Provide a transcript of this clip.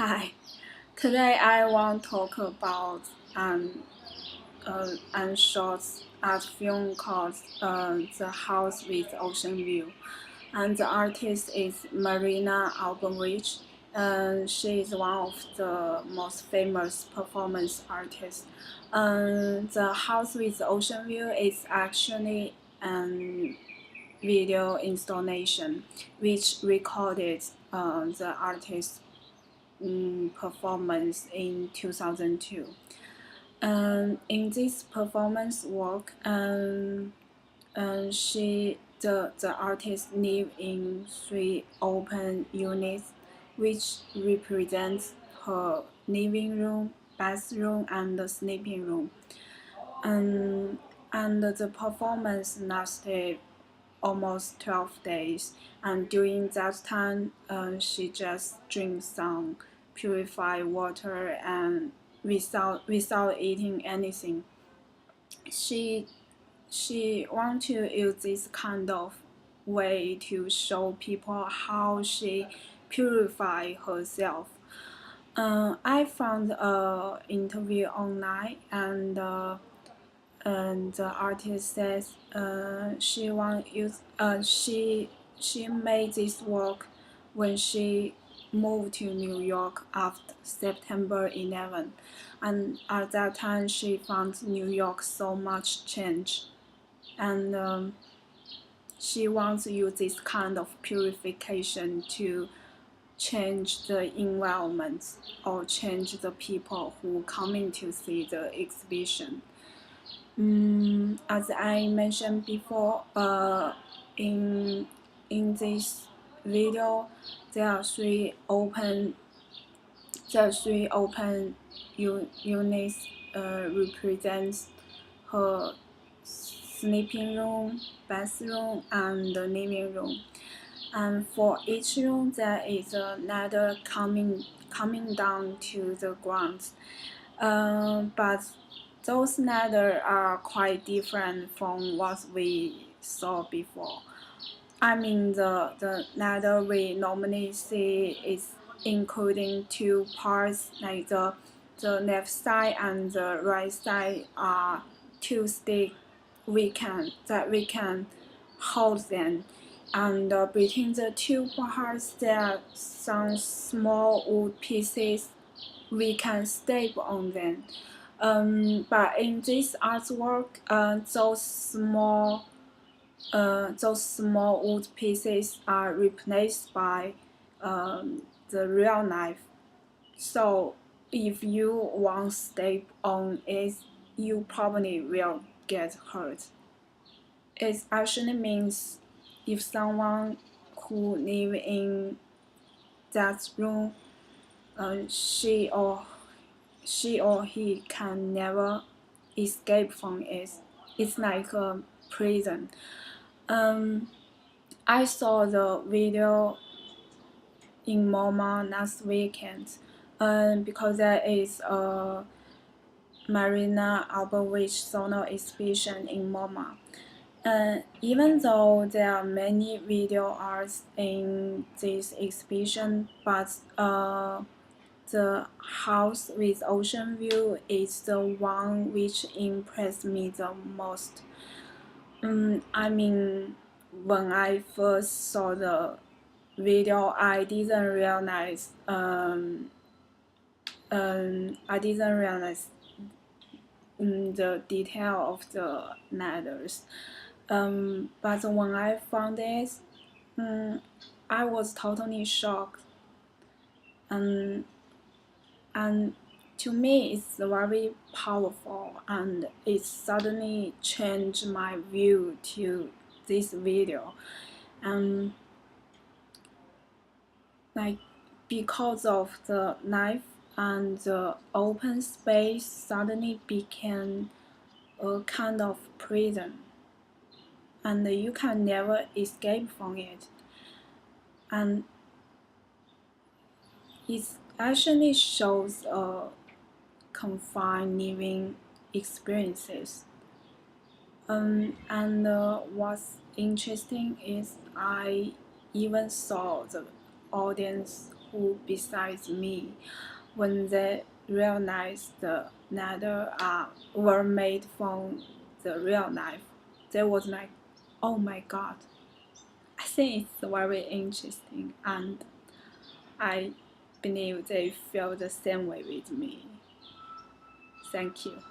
Hi, today I want to talk about an short art film called The House with Ocean View, and the artist is Marina Albanrich. She is one of the most famous performance artists. The House with Ocean View is actually an video installation which recorded the artist's performance in 2002. In this performance work, the artist live in three open units, which represents her living room, bathroom, and the sleeping room. And the performance lasted almost 12 days, and during that time, she just drinks some purified water and without eating anything. She she want to use this kind of way to show people how she purify herself. I found a interview online, and the artist says she made this work when she moved to New York after September 11, and at that time she found New York so much change, and she wants to use this kind of purification to change the environment or change the people who coming to see the exhibition. As I mentioned before, in this video, there are three open units represents her sleeping room, bathroom, and the living room. And for each room, there is a ladder coming down to the ground. But those ladders are quite different from what we saw before. I mean, the ladder we normally see is including two parts, like the left side and the right side are two sticks we can hold them, and between the two parts there are some small wood pieces we can staple on them. But in this artwork, those small wood pieces are replaced by the real knife. So if you want step on it, you probably will get hurt. It actually means if someone who live in that room, she or he can never escape from it. It's like a prison. I saw the video in MoMA last weekend, because there is a Marina Albanrich solo exhibition in MoMA. Even though there are many video arts in this exhibition, but the house with ocean view is the one which impressed me the most. I mean, when I first saw the video, I didn't realize the detail of the ladders. But when I found it, I was totally shocked. And to me, it's very powerful, and it suddenly changed my view to this video. Like, because of the knife, and the open space suddenly became a kind of prison, and you can never escape from it. And it actually shows confined living experiences. And what's interesting is I even saw the audience who besides me. When they realized the needle were made from the real knife, they was like, "Oh my God!" I think it's very interesting, and I believe they feel the same way with me. Thank you.